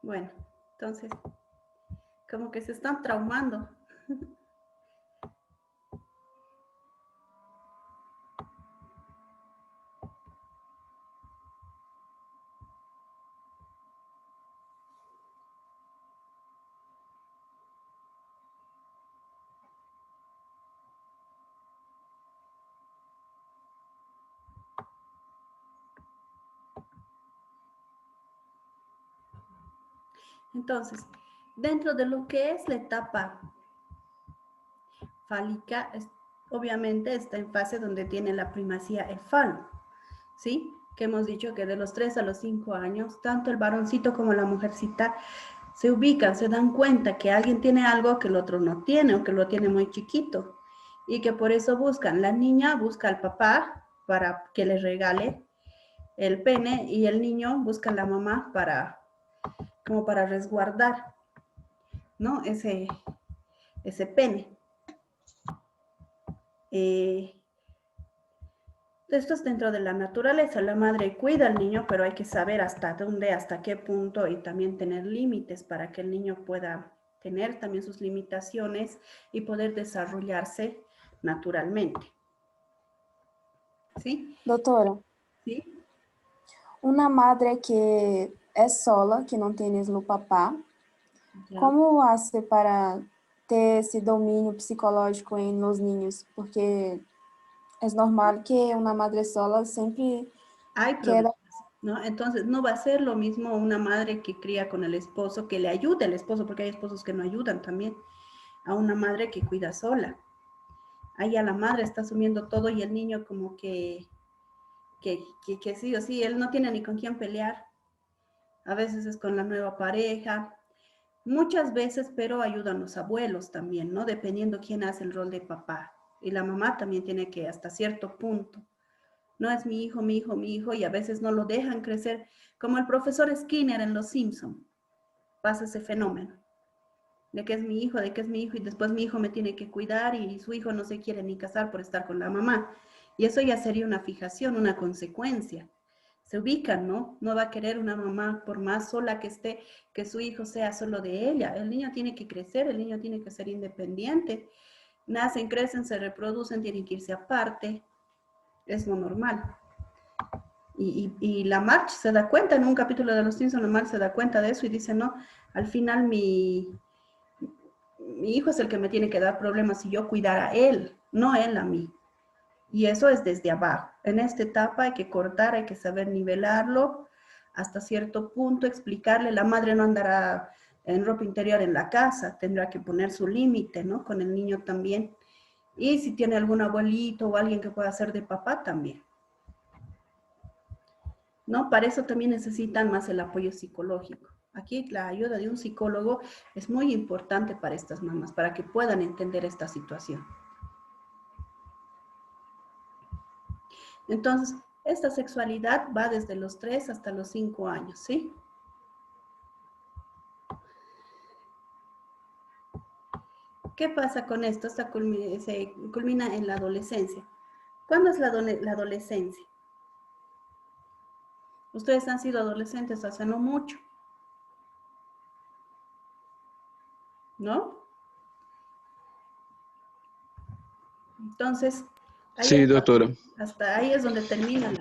Bueno, entonces, como que se están traumando. Entonces, dentro de lo que es la etapa fálica, obviamente está en fase donde tiene la primacía el falo, ¿sí? Que hemos dicho que de los 3 a los 5 años, tanto el varoncito como la mujercita se ubican, se dan cuenta que alguien tiene algo que el otro no tiene o que lo tiene muy chiquito y que por eso buscan. La niña busca al papá para que le regale el pene y el niño busca a la mamá como para resguardar, ¿no? Ese pene. Esto es dentro de la naturaleza. La madre cuida al niño, pero hay que saber hasta dónde, hasta qué punto y también tener límites para que el niño pueda tener también sus limitaciones y poder desarrollarse naturalmente. ¿Sí? Doutora, ¿Sí? uma madre que é sola, que não tem o papá, Ya. como hace para ter esse domínio psicológico em los niños? Porque é normal que uma madre sola sempre Hay queda... problemas, ¿no? Entonces, no va a ser lo mismo una madre que cría con el esposo, que le ayude al esposo, porque hay esposos que no ayudan también, a una madre que cuida sola. Ahí a la madre está asumiendo todo y el niño como que sí o sí, él no tiene ni con quién pelear. A veces es con la nueva pareja, muchas veces, pero ayudan los abuelos también, ¿no? Dependiendo quién hace el rol de papá. Y la mamá también tiene que, hasta cierto punto, no es mi hijo, mi hijo, mi hijo, y a veces no lo dejan crecer, como el profesor Skinner en Los Simpson. Pasa ese fenómeno, de que es mi hijo, de que es mi hijo, y después mi hijo me tiene que cuidar, y su hijo no se quiere ni casar por estar con la mamá. Y eso ya sería una fijación, una consecuencia. Se ubican, ¿no? No va a querer una mamá, por más sola que esté, que su hijo sea solo de ella. El niño tiene que crecer, el niño tiene que ser independiente. Nacen, crecen, se reproducen, tienen que irse aparte. Es lo normal. Y la Marge se da cuenta, en un capítulo de Los Simpsons, la Marge se da cuenta de eso y dice, no, al final mi hijo es el que me tiene que dar problemas y yo cuidar a él, no él a mí. Y eso es desde abajo. En esta etapa hay que cortar, hay que saber nivelarlo hasta cierto punto, explicarle. La madre no andará en ropa interior en la casa, tendrá que poner su límite, ¿no? Con el niño también. Y si tiene algún abuelito o alguien que pueda ser de papá, también. ¿No? Para eso también necesitan más el apoyo psicológico. Aquí la ayuda de un psicólogo es muy importante para estas mamás, para que puedan entender esta situación. Entonces, esta sexualidad va desde los 3 hasta los 5 años, ¿sí? ¿Qué pasa con esto? Se culmina en la adolescencia. ¿Cuándo es la adolescencia? Ustedes han sido adolescentes hace no mucho, ¿no? Entonces, Sí, doctora. Hasta ahí es donde termina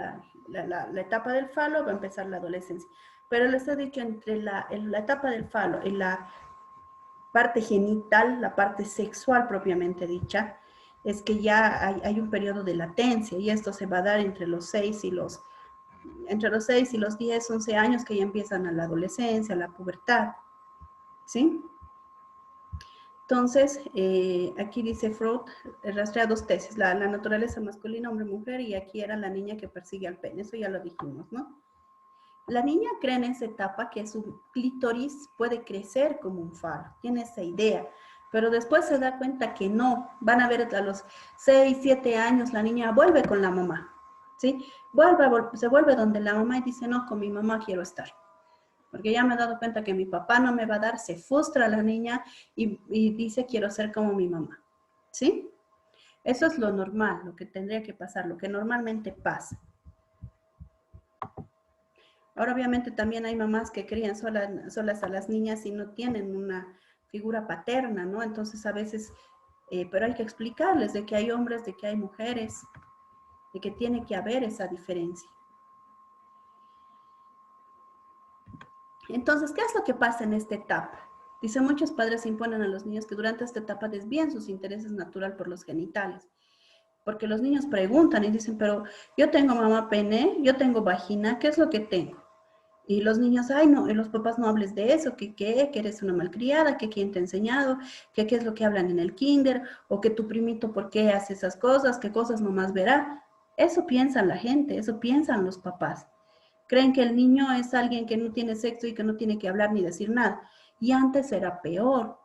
la etapa del falo, va a empezar la adolescencia. Pero les he dicho, entre la etapa del falo y la parte genital, la parte sexual propiamente dicha, es que ya hay un periodo de latencia y esto se va a dar entre los 6 y los 10, 11 años que ya empiezan a la adolescencia, a la pubertad, ¿sí? Entonces, aquí dice Freud, rastrea dos tesis, la naturaleza masculina, hombre-mujer, y aquí era la niña que persigue al pene, eso ya lo dijimos, ¿no? La niña cree en esa etapa que su clítoris puede crecer como un falo, tiene esa idea, pero después se da cuenta que no, van a ver a los 6, 7 años, la niña vuelve con la mamá, ¿sí? Se vuelve donde la mamá y dice, no, con mi mamá quiero estar. Porque ya me he dado cuenta que mi papá no me va a dar, se frustra la niña y dice, quiero ser como mi mamá, ¿sí? Eso es lo normal, lo que tendría que pasar, lo que normalmente pasa. Ahora obviamente también hay mamás que crían solas a las niñas y no tienen una figura paterna, ¿no? Entonces a veces, pero hay que explicarles de que hay hombres, de que hay mujeres, de que tiene que haber esa diferencia. Entonces, ¿qué es lo que pasa en esta etapa? Dice, muchos padres imponen a los niños que durante esta etapa desvíen sus intereses natural por los genitales. Porque los niños preguntan y dicen, pero yo tengo mamá pene, yo tengo vagina, ¿qué es lo que tengo? Y los niños, ay, no, y los papás no hables de eso, que eres una malcriada, que quién te ha enseñado, que qué es lo que hablan en el kinder, o que tu primito, ¿por qué hace esas cosas? ¿Qué cosas nomás verá? Eso piensan la gente, eso piensan los papás. Creen que el niño es alguien que no tiene sexo y que no tiene que hablar ni decir nada. Y antes era peor,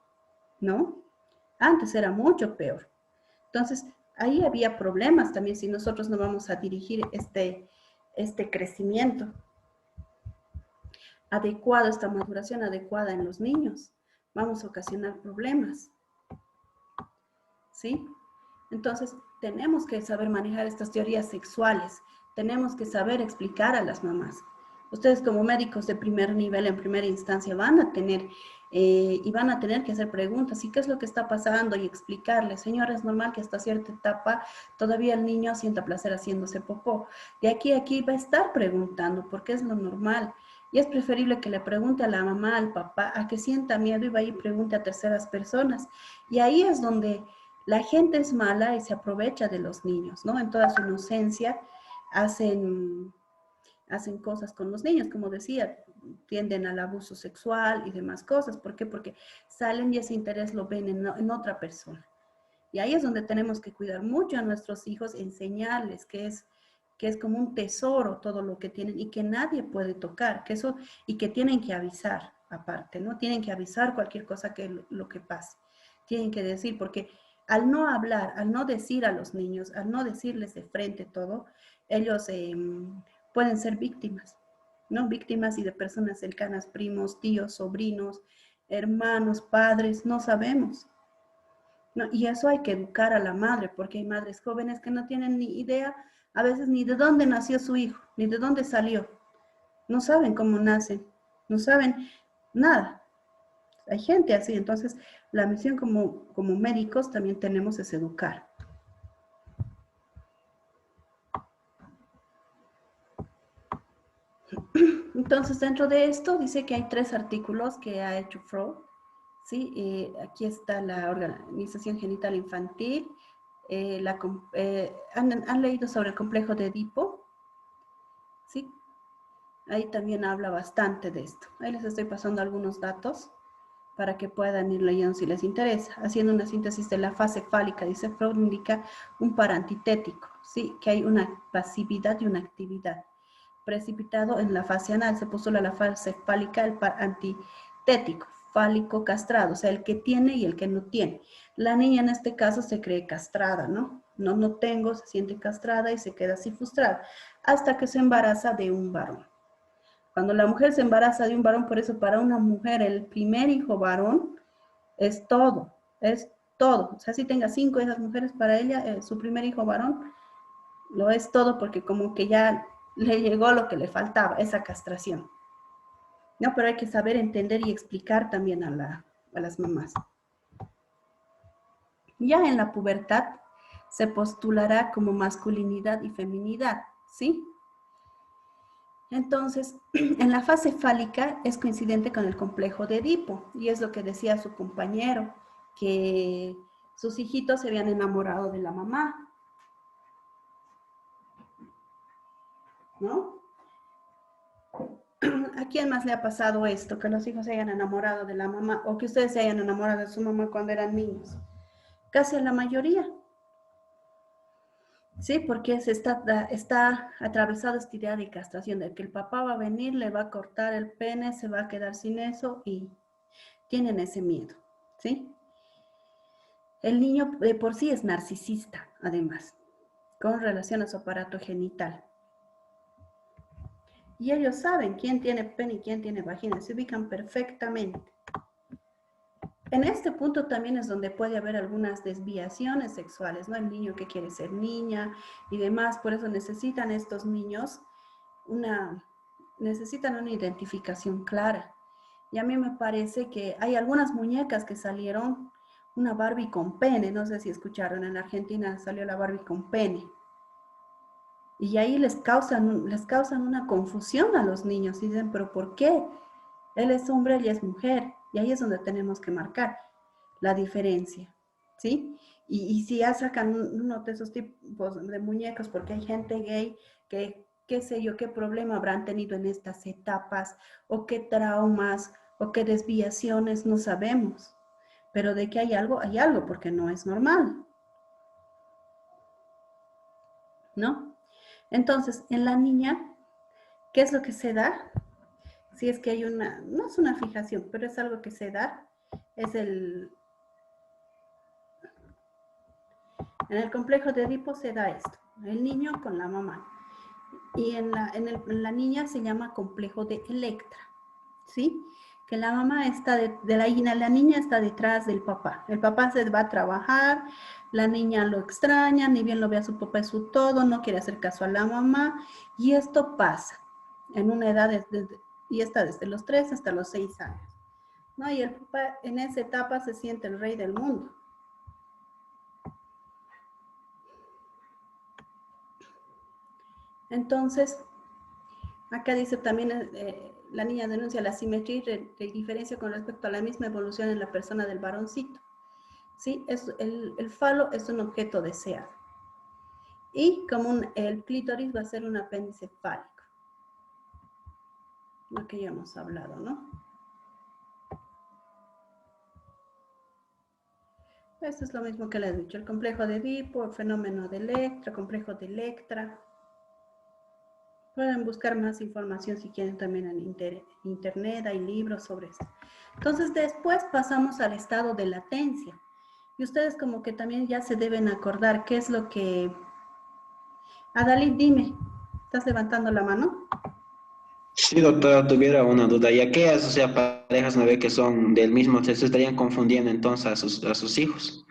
¿no? Antes era mucho peor. Entonces, ahí había problemas también si nosotros no vamos a dirigir este crecimiento adecuado, esta maduración adecuada en los niños. Vamos a ocasionar problemas, ¿sí? Entonces, tenemos que saber manejar estas teorías sexuales, tenemos que saber explicar a las mamás. Ustedes como médicos de primer nivel, en primera instancia, van a tener que hacer preguntas, ¿y qué es lo que está pasando? Y explicarles, señora, es normal que hasta cierta etapa todavía el niño sienta placer haciéndose popó. De aquí a aquí va a estar preguntando, porque es lo normal. Y es preferible que le pregunte a la mamá, al papá, a que sienta miedo y vaya y pregunte a terceras personas. Y ahí es donde la gente es mala y se aprovecha de los niños, ¿no? En toda su inocencia hacen cosas con los niños, como decía, tienden al abuso sexual y demás cosas. ¿Por qué? Porque salen y ese interés lo ven en otra persona. Y ahí es donde tenemos que cuidar mucho a nuestros hijos, enseñarles que es como un tesoro todo lo que tienen y que nadie puede tocar, y que tienen que avisar aparte, ¿no? Tienen que avisar cualquier cosa que lo que pase. Tienen que decir, porque al no hablar, al no decir a los niños, al no decirles de frente todo, ellos pueden ser víctimas, ¿no? Víctimas y de personas cercanas, primos, tíos, sobrinos, hermanos, padres, no sabemos. No, y eso hay que educar a la madre, porque hay madres jóvenes que no tienen ni idea, a veces ni de dónde nació su hijo, ni de dónde salió. No saben cómo nacen, no saben nada. Hay gente así, entonces la misión como médicos también tenemos es educar. Entonces, dentro de esto dice que hay 3 artículos que ha hecho Freud, ¿sí? Aquí está la organización genital infantil, han leído sobre el complejo de Edipo, ¿sí? Ahí también habla bastante de esto. Ahí les estoy pasando algunos datos para que puedan ir leyendo si les interesa. Haciendo una síntesis de la fase fálica, dice Freud, indica un par antitético, ¿sí? Que hay una pasividad y una actividad. Precipitado en la fase anal, se postula la fase fálica, el par antitético, fálico castrado, o sea, el que tiene y el que no tiene. La niña en este caso se cree castrada, ¿no? No tengo, se siente castrada y se queda así frustrada, hasta que se embaraza de un varón. Cuando la mujer se embaraza de un varón, por eso para una mujer el primer hijo varón es todo, es todo. O sea, si tenga 5 de esas mujeres, para ella su primer hijo varón lo es todo, porque como que ya le llegó lo que le faltaba, esa castración. No, pero hay que saber entender y explicar también a las mamás. Ya en la pubertad se postulará como masculinidad y feminidad, ¿sí? Entonces, en la fase fálica es coincidente con el complejo de Edipo, y es lo que decía su compañero, que sus hijitos se habían enamorado de la mamá, ¿no? ¿A quién más le ha pasado esto? Que los hijos se hayan enamorado de la mamá, o que ustedes se hayan enamorado de su mamá cuando eran niños. Casi a la mayoría. Sí, porque está atravesado esta idea de castración, de que el papá va a venir, le va a cortar el pene, se va a quedar sin eso y tienen ese miedo, ¿sí? El niño de por sí es narcisista, además, con relación a su aparato genital. Y ellos saben quién tiene pene y quién tiene vagina, se ubican perfectamente. en este punto también es donde puede haber algunas desviaciones sexuales, ¿no? El niño que quiere ser niña y demás, por eso necesitan estos niños necesitan una identificación clara. Y a mí me parece que hay algunas muñecas que salieron, una Barbie con pene, no sé si escucharon, en Argentina salió la Barbie con pene. Y ahí les causan una confusión a los niños y dicen, pero ¿por qué? Él es hombre, ella es mujer. Y ahí es donde tenemos que marcar la diferencia, ¿sí? Y si ya sacan uno de esos tipos de muñecos, porque hay gente gay que, qué sé yo, qué problema habrán tenido en estas etapas, o qué traumas, o qué desviaciones, no sabemos. Pero de que hay algo, porque no es normal, ¿no? Entonces, en la niña, ¿qué es lo que se da? Si es que hay no es una fijación, pero es algo que se da, es en el complejo de Edipo se da esto, el niño con la mamá. Y en la niña se llama complejo de Electra, ¿sí? Que la mamá está la niña está detrás del papá. El papá se va a trabajar, la niña lo extraña, ni bien lo ve a su papá, es su todo, no quiere hacer caso a la mamá, y esto pasa en una edad, y está desde los 3 hasta los 6 años, ¿no? Y el papá en esa etapa se siente el rey del mundo. Entonces, acá dice también, la niña denuncia la asimetría y diferencia con respecto a la misma evolución en la persona del varoncito. ¿Sí? El falo es un objeto deseado. Y como el clítoris va a ser un apéndice fálico. Lo que ya hemos hablado, ¿no? Esto es lo mismo que les he dicho. El complejo de Edipo, el fenómeno de Electra, complejo de Electra. Pueden buscar más información si quieren también en internet, hay libros sobre esto. Entonces después pasamos al estado de latencia. Y ustedes como que también ya se deben acordar qué es lo que... Adalid, dime, ¿estás levantando la mano? Sí, doctora, tuviera una duda. ¿Y aquellas, o sea, parejas no ve que son del mismo sexo, estarían confundiendo entonces a sus hijos?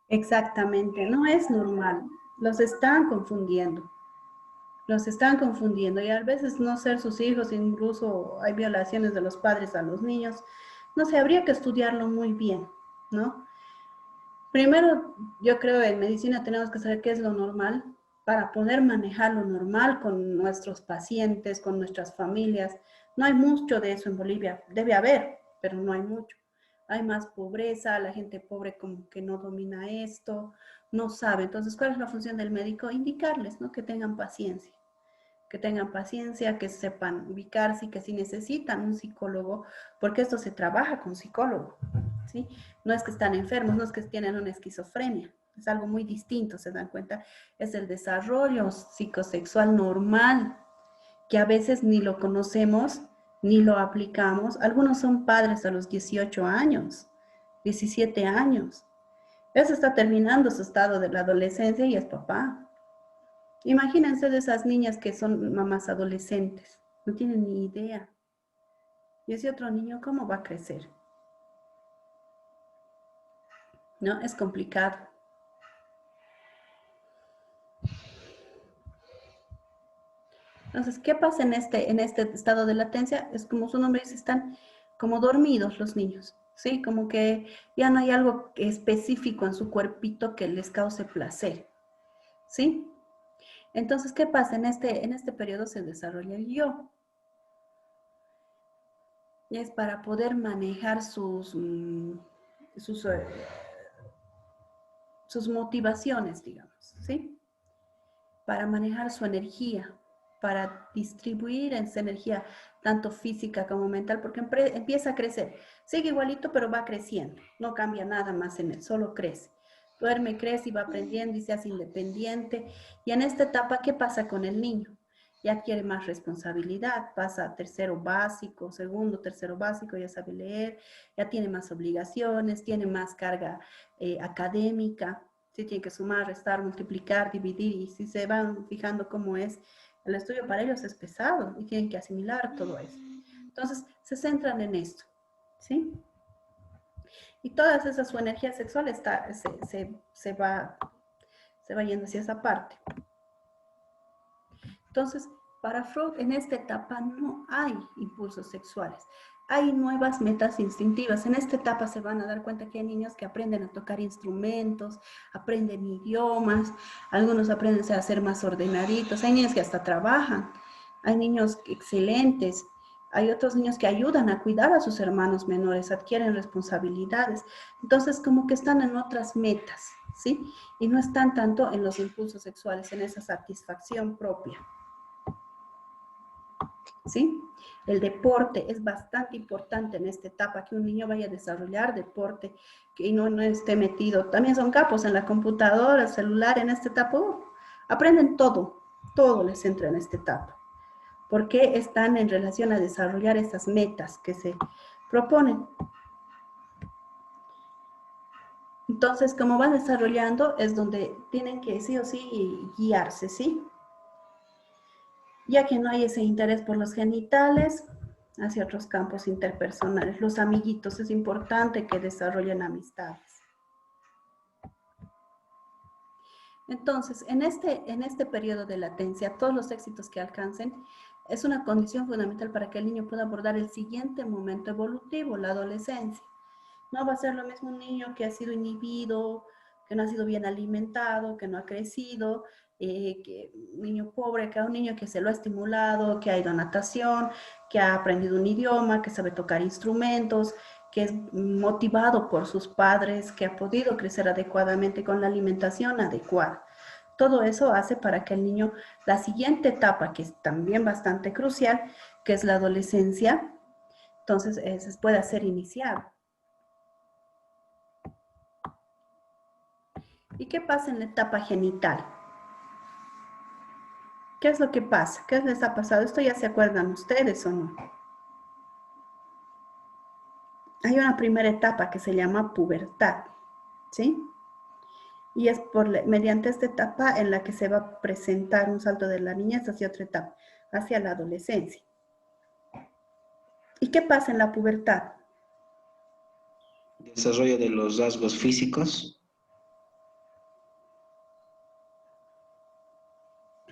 Exactamente, no es normal. Los están confundiendo. Los están confundiendo y a veces no ser sus hijos, incluso hay violaciones de los padres a los niños. No sé, habría que estudiarlo muy bien, ¿no? Primero, yo creo en medicina tenemos que saber qué es lo normal para poder manejar lo normal con nuestros pacientes, con nuestras familias. No hay mucho de eso en Bolivia, debe haber, pero no hay mucho. Hay más pobreza, la gente pobre como que no domina esto, no sabe. Entonces, ¿cuál es la función del médico? Indicarles, ¿no? Que tengan paciencia, que sepan ubicarse y que si necesitan un psicólogo, porque esto se trabaja con psicólogo, ¿sí? No es que están enfermos, no es que tienen una esquizofrenia, es algo muy distinto, se dan cuenta, es el desarrollo psicosexual normal, que a veces ni lo conocemos, ni lo aplicamos. Algunos son padres a los 18 años, 17 años. Eso está terminando su estado de la adolescencia y es papá. Imagínense de esas niñas que son mamás adolescentes, no tienen ni idea. Y ese otro niño, ¿cómo va a crecer? ¿No? Es complicado. Entonces, ¿qué pasa en este estado de latencia? Es como su nombre dice, están como dormidos los niños, ¿sí? Como que ya no hay algo específico en su cuerpito que les cause placer, ¿sí? Entonces, ¿qué pasa? En este periodo se desarrolla el yo. Y es para poder manejar sus, sus motivaciones, digamos, ¿sí? Para manejar su energía, para distribuir esa energía, tanto física como mental, porque empieza a crecer. Sigue igualito, pero va creciendo. No cambia nada más en él, solo crece. Duerme, crece y va aprendiendo y se hace independiente. Y en esta etapa, ¿qué pasa con el niño? Ya adquiere más responsabilidad, pasa a tercero básico, segundo, tercero básico, ya sabe leer, ya tiene más obligaciones, tiene más carga académica, sí tiene que sumar, restar, multiplicar, dividir, y si se van fijando cómo es el estudio para ellos es pesado y tienen que asimilar todo eso. Entonces, se centran en esto, ¿sí? Y toda esa su energía sexual se va yendo hacia esa parte. Entonces, para Freud, en esta etapa no hay impulsos sexuales. Hay nuevas metas instintivas. En esta etapa se van a dar cuenta que hay niños que aprenden a tocar instrumentos, aprenden idiomas, algunos aprenden a ser más ordenaditos, hay niños que hasta trabajan, hay niños excelentes, hay otros niños que ayudan a cuidar a sus hermanos menores, adquieren responsabilidades. Entonces, como que están en otras metas, ¿sí? Y no están tanto en los impulsos sexuales, en esa satisfacción propia. ¿Sí? El deporte es bastante importante en esta etapa, que un niño vaya a desarrollar deporte, que no esté metido. También son capos en la computadora, el celular, en esta etapa. Aprenden todo les entra en esta etapa. Porque están en relación a desarrollar esas metas que se proponen. Entonces, como van desarrollando, es donde tienen que sí o sí guiarse, ¿sí? Ya que no hay ese interés por los genitales, hacia otros campos interpersonales. Los amiguitos, es importante que desarrollen amistades. Entonces, en este periodo de latencia, todos los éxitos que alcancen es una condición fundamental para que el niño pueda abordar el siguiente momento evolutivo, la adolescencia. No va a ser lo mismo un niño que ha sido inhibido, que no ha sido bien alimentado, que no ha crecido, que un niño pobre, que a un niño que se lo ha estimulado, que ha ido a natación, que ha aprendido un idioma, que sabe tocar instrumentos, que es motivado por sus padres, que ha podido crecer adecuadamente con la alimentación adecuada. Todo eso hace para que el niño, la siguiente etapa, que es también bastante crucial, que es la adolescencia, entonces pueda ser iniciado. ¿Y qué pasa en la etapa genital? ¿Qué es lo que pasa? ¿Qué les ha pasado? ¿Esto ya se acuerdan ustedes o no? Hay una primera etapa que se llama pubertad, ¿sí? Y es mediante esta etapa en la que se va a presentar un salto de la niñez hacia otra etapa, hacia la adolescencia. ¿Y qué pasa en la pubertad? Desarrollo de los rasgos físicos.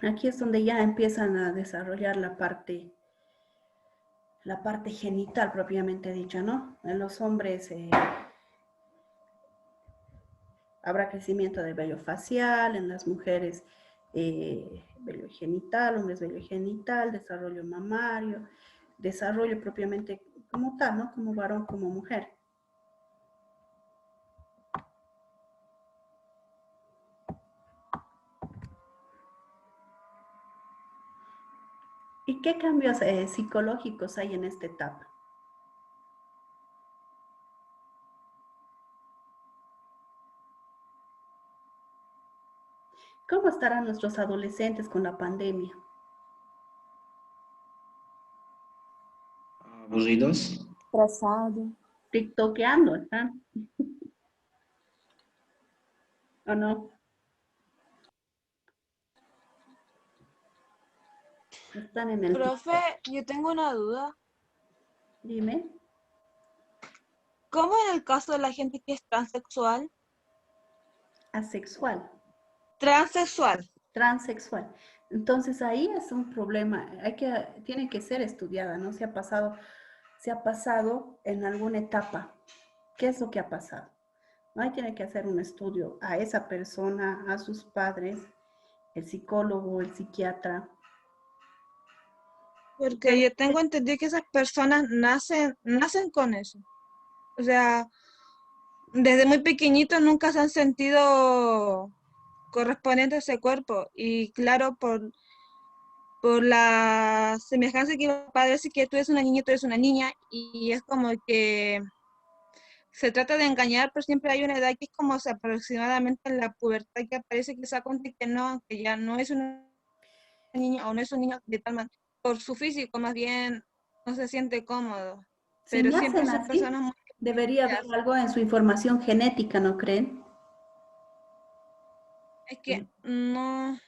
Aquí es donde ya empiezan a desarrollar la parte genital propiamente dicha, ¿no? En los hombres habrá crecimiento del vello facial, en las mujeres vello genital, hombres vello genital, desarrollo mamario, desarrollo propiamente como tal, ¿no? Como varón, como mujer. ¿Y qué cambios psicológicos hay en esta etapa? ¿Cómo estarán nuestros adolescentes con la pandemia? Aburridos. Estressado. TikTokeando, ¿están? ¿O no? Están en el Profe, TikTok. yo tengo una duda. Dime. ¿Cómo en el caso de la gente que es transexual? Asexual. Transexual. Transexual. Entonces ahí es un problema, tiene que ser estudiada, ¿no? Se ha pasado en alguna etapa. ¿Qué es lo que ha pasado? ¿No? Ahí tiene que hacer un estudio a esa persona, a sus padres, el psicólogo, el psiquiatra. Porque yo tengo entendido que esas personas nacen con eso. O sea, desde muy pequeñitos nunca se han sentido correspondientes a ese cuerpo. Y claro, por la semejanza que los padres, que tú eres una niña, tú eres una niña, y es como que se trata de engañar, pero siempre hay una edad que es como aproximadamente en la pubertad que aparece que se da cuenta que ya no es una niña o no es un niño de tal manera, por su físico más bien no se siente cómodo, Si pero siempre nacen son así, personas muy debería haber pequeñas. algo en su información genética, ¿no creen? Es que no,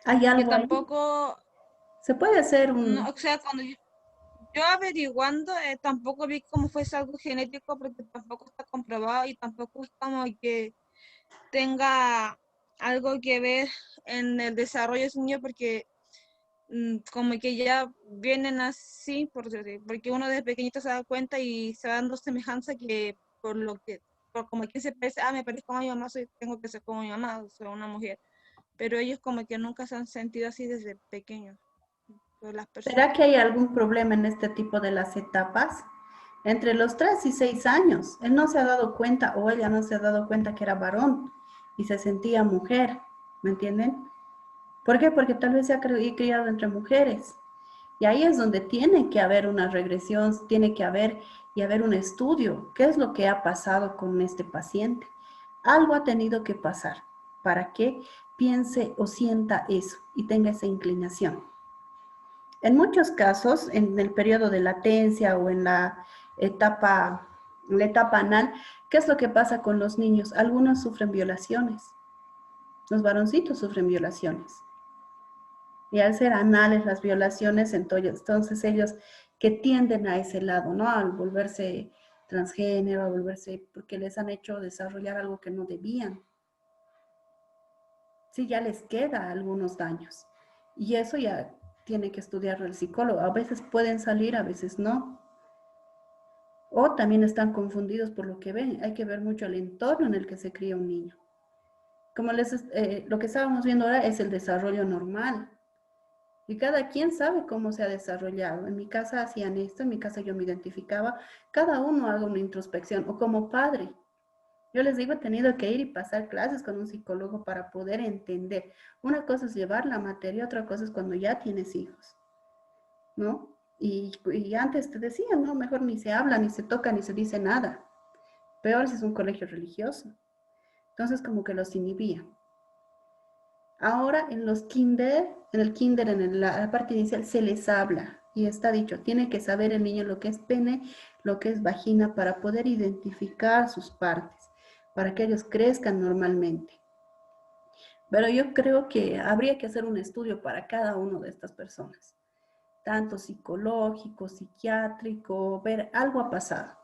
Hay que algo ahí. tampoco, Se puede hacer no, un... o sea, cuando yo, Yo averiguando, tampoco vi cómo fuese algo genético porque tampoco está comprobado y tampoco es como que tenga algo que ver en el desarrollo de ese niño porque como que ya vienen así, porque uno desde pequeñito se da cuenta y se va dando semejanza que por como que se parece, me parezco a mi mamá, tengo que ser como mi mamá, soy una mujer. Pero ellos como que nunca se han sentido así desde pequeños. Pero las personas ¿Será que hay algún problema en este tipo de las etapas? Entre los 3 y 6 años, él no se ha dado cuenta o ella no se ha dado cuenta que era varón y se sentía mujer, ¿me entienden? ¿Por qué? Porque tal vez se ha criado entre mujeres. Y ahí es donde tiene que haber una regresión, tiene que haber un estudio. ¿Qué es lo que ha pasado con este paciente? Algo ha tenido que pasar para que piense o sienta eso y tenga esa inclinación. En muchos casos, en el periodo de latencia o en la etapa anal, ¿qué es lo que pasa con los niños? Algunos sufren violaciones. Los varoncitos sufren violaciones. Y al ser anales las violaciones, entonces ellos que tienden a ese lado, ¿no? Al volverse transgénero, porque les han hecho desarrollar algo que no debían. Sí, ya les queda algunos daños. Y eso ya tiene que estudiarlo el psicólogo. A veces pueden salir, a veces no. O también están confundidos por lo que ven. Hay que ver mucho el entorno en el que se cría un niño. Lo que estábamos viendo ahora es el desarrollo normal. Y cada quien sabe cómo se ha desarrollado. En mi casa hacían esto, en mi casa yo me identificaba. Cada uno haga una introspección. O como padre. Yo les digo, he tenido que ir y pasar clases con un psicólogo para poder entender. Una cosa es llevar la materia, otra cosa es cuando ya tienes hijos, ¿no? Y antes te decían, no, mejor ni se habla, ni se toca, ni se dice nada. Peor si es un colegio religioso. Entonces como que los inhibía. Ahora en el kinder, en la parte inicial, se les habla y está dicho, tiene que saber el niño lo que es pene, lo que es vagina, para poder identificar sus partes, para que ellos crezcan normalmente. Pero yo creo que habría que hacer un estudio para cada uno de estas personas, tanto psicológico, psiquiátrico, ver algo ha pasado.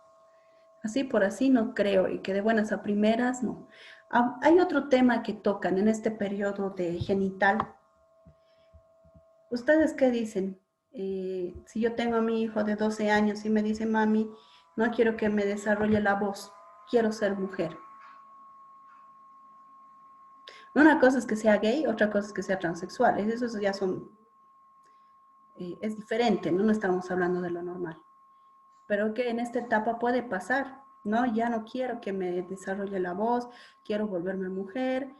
Así por así no creo, y que de buenas a primeras no. Hay otro tema que tocan en este periodo de genital. ¿Ustedes qué dicen? Si yo tengo a mi hijo de 12 años y me dice, mami, no quiero que me desarrolle la voz, quiero ser mujer. Una cosa es que sea gay, otra cosa es que sea transexual. Eso ya es diferente, ¿no? No estamos hablando de lo normal. Pero que en esta etapa puede pasar, ¿no? Ya no quiero que me desarrolle la voz, quiero volverme mujer.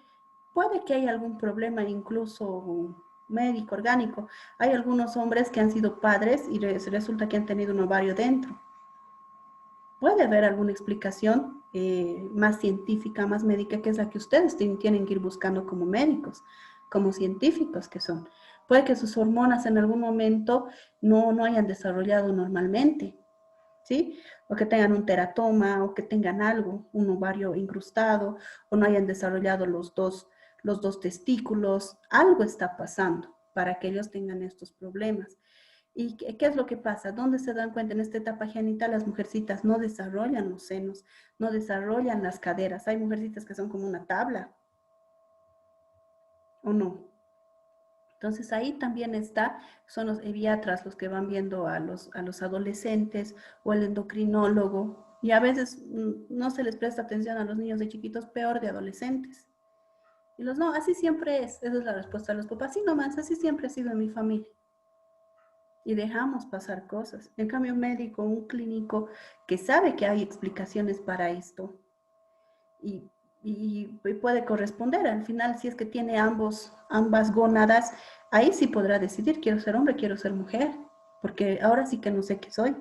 Puede que haya algún problema incluso médico, orgánico. Hay algunos hombres que han sido padres y resulta que han tenido un ovario dentro. Puede haber alguna explicación más científica, más médica, que es la que ustedes tienen que ir buscando como médicos, como científicos que son. Puede que sus hormonas en algún momento no hayan desarrollado normalmente, ¿sí? O que tengan un teratoma, o que tengan algo, un ovario incrustado, o no hayan desarrollado los dos testículos. Algo está pasando para que ellos tengan estos problemas. ¿Y qué es lo que pasa? ¿Dónde se dan cuenta? En esta etapa genital las mujercitas no desarrollan los senos, no desarrollan las caderas. Hay mujercitas que son como una tabla, ¿o no? Entonces ahí también son los pediatras los que van viendo a los adolescentes o el endocrinólogo. Y a veces no se les presta atención a los niños de chiquitos, peor de adolescentes. Y no, así siempre es. Esa es la respuesta de los papás. Sí, nomás, así siempre ha sido en mi familia. Y dejamos pasar cosas. En cambio, un médico, un clínico que sabe que hay explicaciones para esto y puede corresponder. Al final, si es que tiene ambas gónadas, ahí sí podrá decidir, quiero ser hombre, quiero ser mujer, porque ahora sí que no sé qué soy.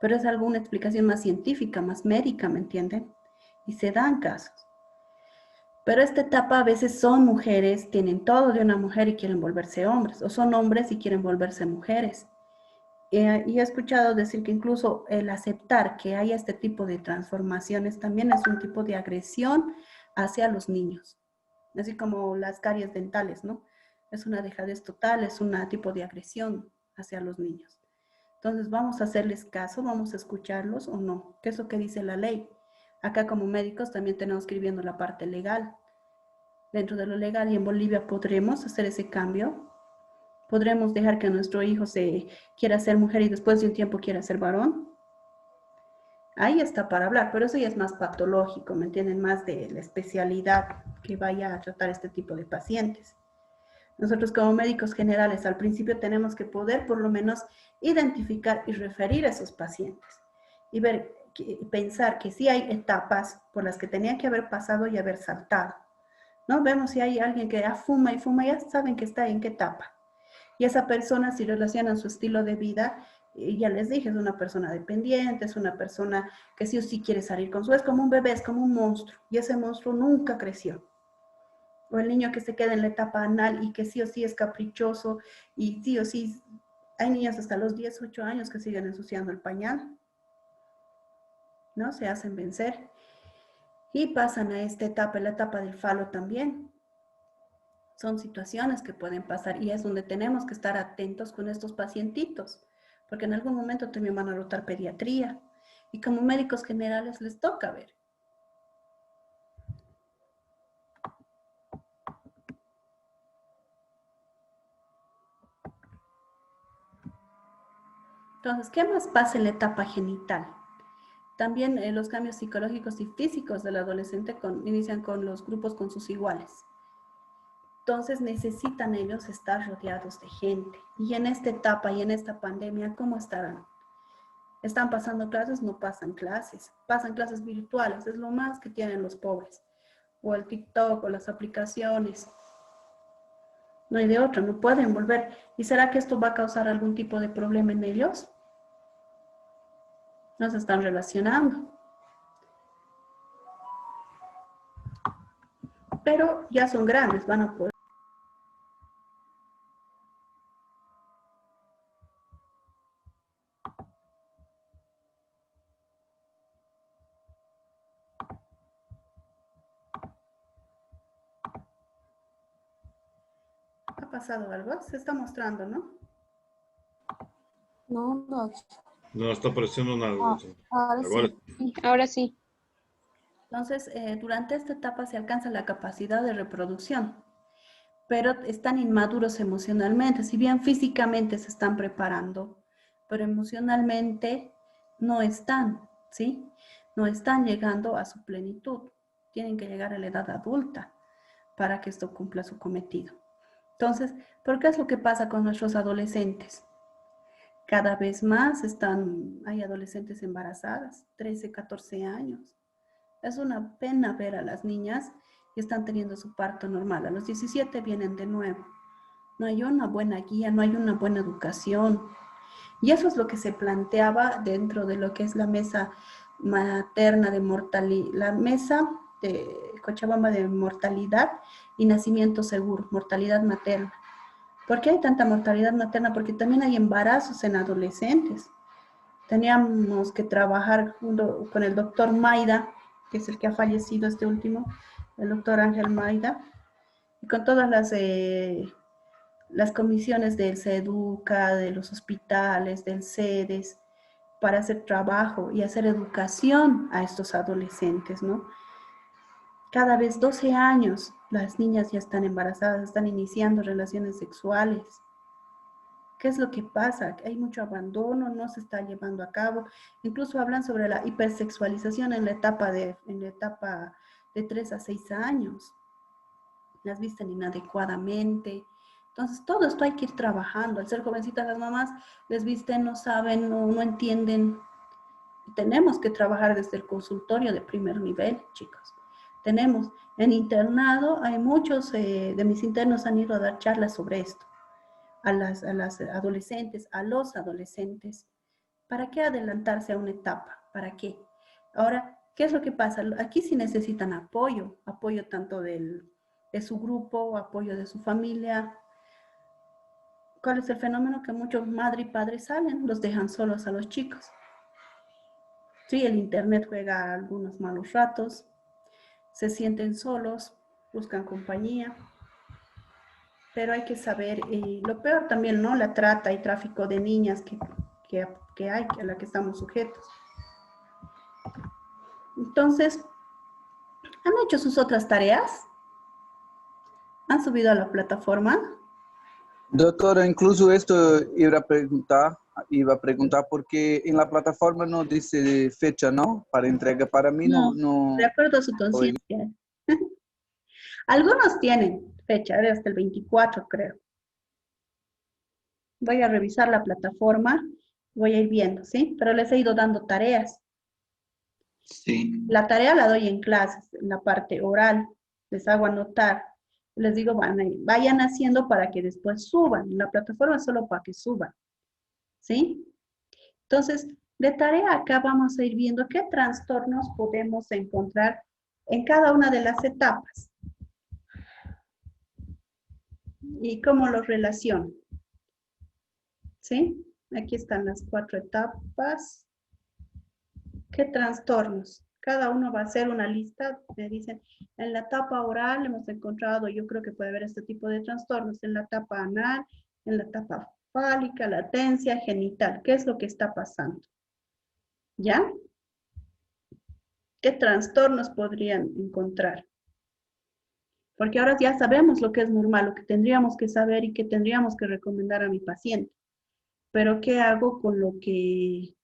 Pero es alguna explicación más científica, más médica, ¿me entienden? Y se dan casos. Pero esta etapa a veces son mujeres, tienen todo de una mujer y quieren volverse hombres, o son hombres y quieren volverse mujeres. Y he escuchado decir que incluso el aceptar que haya este tipo de transformaciones también es un tipo de agresión hacia los niños, así como las caries dentales, ¿no? Es una dejadez total, es un tipo de agresión hacia los niños. Entonces, ¿vamos a hacerles caso? ¿Vamos a escucharlos o no? ¿Qué es lo que dice la ley? Acá como médicos también tenemos que ir viendo la parte legal. Dentro de lo legal y en Bolivia podremos hacer ese cambio. Podremos dejar que nuestro hijo se quiera ser mujer y después de un tiempo quiera ser varón. Ahí está para hablar, pero eso ya es más patológico, ¿me entienden? Más de la especialidad que vaya a tratar este tipo de pacientes. Nosotros como médicos generales al principio tenemos que poder por lo menos identificar y referir a esos pacientes y ver, pensar que sí hay etapas por las que tenían que haber pasado y haber saltado, ¿no? Vemos si hay alguien que ya fuma y fuma, ya saben que está en qué etapa. Y esa persona, si relacionan su estilo de vida, ya les dije, es una persona dependiente, es una persona que sí o sí quiere salir con su... Es como un bebé, es como un monstruo, y ese monstruo nunca creció. O el niño que se queda en la etapa anal y que sí o sí es caprichoso, y sí o sí, hay niños hasta los 18 años que siguen ensuciando el pañal, ¿no? Se hacen vencer. Y pasan a esta etapa, la etapa del falo también. Son situaciones que pueden pasar y es donde tenemos que estar atentos con estos pacientitos, porque en algún momento también van a rotar pediatría y como médicos generales les toca ver. Entonces, ¿qué más pasa en la etapa genital? También los cambios psicológicos y físicos del adolescente inician con los grupos con sus iguales. Entonces necesitan ellos estar rodeados de gente. Y en esta etapa y en esta pandemia, ¿cómo estarán? ¿Están pasando clases? No pasan clases. Pasan clases virtuales, es lo más que tienen los pobres. O el TikTok o las aplicaciones. No hay de otra, no pueden volver. ¿Y será que esto va a causar algún tipo de problema en ellos? No se están relacionando. Pero ya son grandes, van a poder. ¿Ha pasado algo? Se está mostrando, ¿no? Não, Doc. No, está apareciendo una Ah, luz. ahora Ahora, sim. Sí, ahora sí. Entonces, durante esta etapa se alcanza la capacidad de reproducción, pero están inmaduros emocionalmente. Si bien físicamente se están preparando, pero emocionalmente no están, ¿sí? No están llegando a su plenitud. Tienen que llegar a la edad adulta para que esto cumpla su cometido. Entonces, ¿por qué es lo que pasa con nuestros adolescentes? Cada vez más hay adolescentes embarazadas, 13, 14 años. Es una pena ver a las niñas que están teniendo su parto normal. A los 17 vienen de nuevo. No hay una buena guía, no hay una buena educación. Y eso es lo que se planteaba dentro de lo que es la mesa materna de mortalidad, la mesa de Cochabamba de mortalidad y nacimiento seguro, mortalidad materna. ¿Por qué hay tanta mortalidad materna? Porque también hay embarazos en adolescentes. Teníamos que trabajar junto con el doctor Maida, que es el que ha fallecido este último, el doctor Ángel Maida, y con todas las comisiones del SEDUCA, de los hospitales, del CEDES, para hacer trabajo y hacer educación a estos adolescentes, ¿no? Cada vez 12 años las niñas ya están embarazadas, están iniciando relaciones sexuales. ¿Qué es lo que pasa? Hay mucho abandono, no se está llevando a cabo. Incluso hablan sobre la hipersexualización en la etapa de 3 a 6 años. Las visten inadecuadamente. Entonces, todo esto hay que ir trabajando. Al ser jovencitas las mamás les visten, no saben, no entienden. Tenemos que trabajar desde el consultorio de primer nivel, chicos. Tenemos en internado, hay muchos de mis internos han ido a dar charlas sobre esto. A las adolescentes, a los adolescentes. ¿Para qué adelantarse a una etapa? ¿Para qué? Ahora, ¿qué es lo que pasa? Aquí sí necesitan apoyo tanto de su grupo, apoyo de su familia. ¿Cuál es el fenómeno? Que muchos madre y padre salen, los dejan solos a los chicos. Sí, el internet juega algunos malos ratos, se sienten solos, buscan compañía. Pero hay que saber, y lo peor también, ¿no? La trata y tráfico de niñas que que hay, a la que estamos sujetos. Entonces, ¿han hecho sus otras tareas? ¿Han subido a la plataforma? Doctora, incluso esto iba a preguntar porque en la plataforma no dice fecha, ¿no? Para entrega. Para mí No, no. de acuerdo a su conciencia. Algunos tienen fecha, hasta el 24, creo. Voy a revisar la plataforma, voy a ir viendo, ¿sí? Pero les he ido dando tareas. Sí. La tarea la doy en clases, en la parte oral. Les hago anotar. Les digo, vayan haciendo para que después suban. La plataforma es solo para que suban, ¿sí? Entonces, de tarea acá vamos a ir viendo qué trastornos podemos encontrar en cada una de las etapas. Y cómo los relaciono. ¿Sí? Aquí están las 4 etapas. ¿Qué trastornos? Cada uno va a hacer una lista. Me dicen, en la etapa oral hemos encontrado, yo creo que puede haber este tipo de trastornos. En la etapa anal, en la etapa fálica, latencia, genital. ¿Qué es lo que está pasando? ¿Ya? ¿Qué trastornos podrían encontrar? Porque ahora ya sabemos lo que es normal, lo que tendríamos que saber y que tendríamos que recomendar a mi paciente. Pero ¿qué hago con lo que,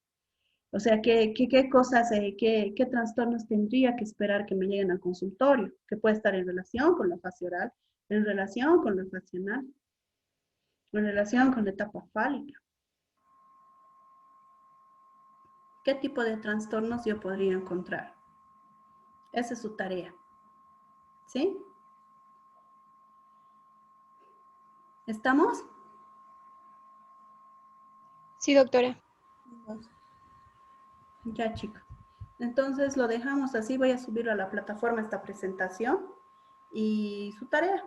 o sea, qué cosas, qué trastornos tendría que esperar que me lleguen al consultorio? Que puede estar en relación con la fase oral, en relación con la fase anal, en relación con la etapa fálica. ¿Qué tipo de trastornos yo podría encontrar? Esa es su tarea. ¿Sí? ¿Estamos? Sí, doctora. Ya, chicos. Entonces lo dejamos así. Voy a subir a la plataforma esta presentación y su tarea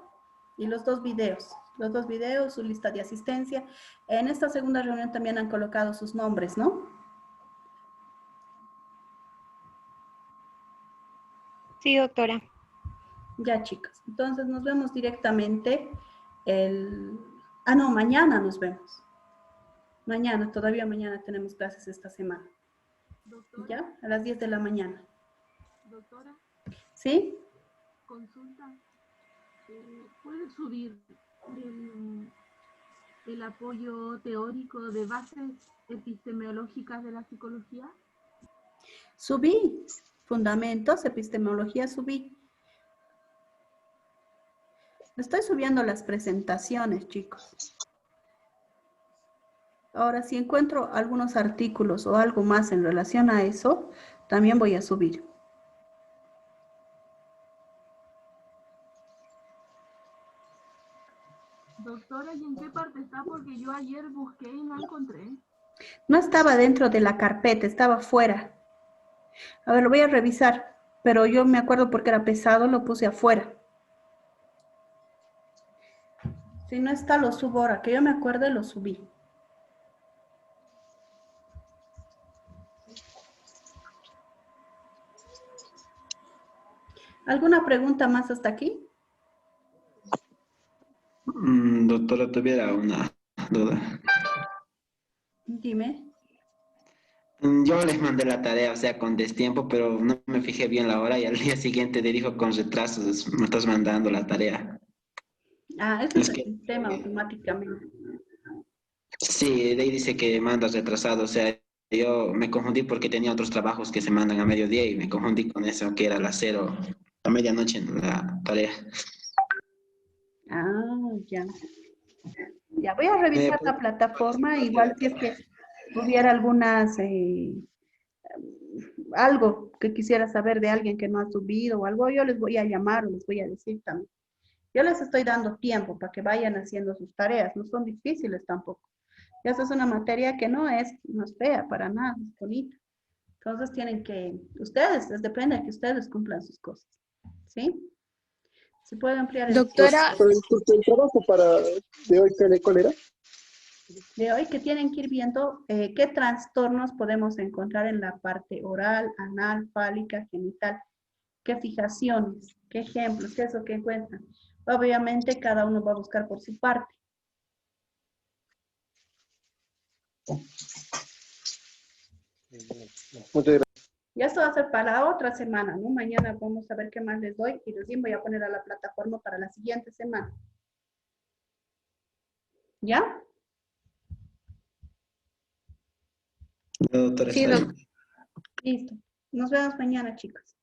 y los dos videos. Los dos videos, su lista de asistencia. En esta segunda reunión también han colocado sus nombres, ¿no? Sí, doctora. Ya, chicos. Entonces nos vemos directamente el... Ah, no, mañana nos vemos. Mañana, todavía mañana tenemos clases esta semana. Doctora, ¿Ya? A las 10 de la mañana. doctora, ¿Sí? consulta. ¿Puede subir el apoyo teórico de bases epistemológicas de la psicología? Subí. Fundamentos, epistemología, subí. Estoy subiendo las presentaciones, chicos. Ahora, si encuentro algunos artículos o algo más en relación a eso, también voy a subir. Doctora, ¿y en qué parte está? Porque yo ayer busqué y no encontré. No estaba dentro de la carpeta, estaba fuera. A ver, lo voy a revisar, pero yo me acuerdo porque era pesado, lo puse afuera. Si no está, lo subo ahora, que yo me acuerde, lo subí. ¿Alguna pregunta más hasta aquí? Doctora, tuviera una duda. Dime. Yo les mandé la tarea, o sea, con destiempo, pero no me fijé bien la hora y al día siguiente le dijo con retrasos, me estás mandando la tarea. Ah, eso es Es el que sistema automáticamente. sí, de ahí dice que mandas retrasado, o sea, yo me confundí porque tenía otros trabajos que se mandan a mediodía y me confundí con eso, que era a las 0, a medianoche en la tarea. Ah, ya. Ya voy a ¿Me revisar puede la plataforma, compartir igual si es que hubiera algunas, algo que quisiera saber de alguien que no ha subido o algo, yo les voy a llamar o les voy a decir también. Yo les estoy dando tiempo para que vayan haciendo sus tareas, no son difíciles tampoco. Y esa es una materia que no es fea para nada, es bonita. Entonces tienen que, ustedes, les depende de que ustedes cumplan sus cosas. ¿Sí? ¿Se puede ampliar el Doctora, El trabajo de hoy, ¿cuál era? de hoy que tienen que ir viendo qué trastornos podemos encontrar en la parte oral, anal, fálica, genital, qué fijaciones, qué ejemplos, qué es lo que encuentran? Obviamente cada uno va a buscar por su parte. Muchas gracias. Ya esto va a ser para la otra semana, ¿no? Mañana vamos a ver qué más les doy y recién voy a poner a la plataforma para la siguiente semana. ¿Ya? Doctora, Sí, está bien. Listo. Nos vemos mañana, chicos.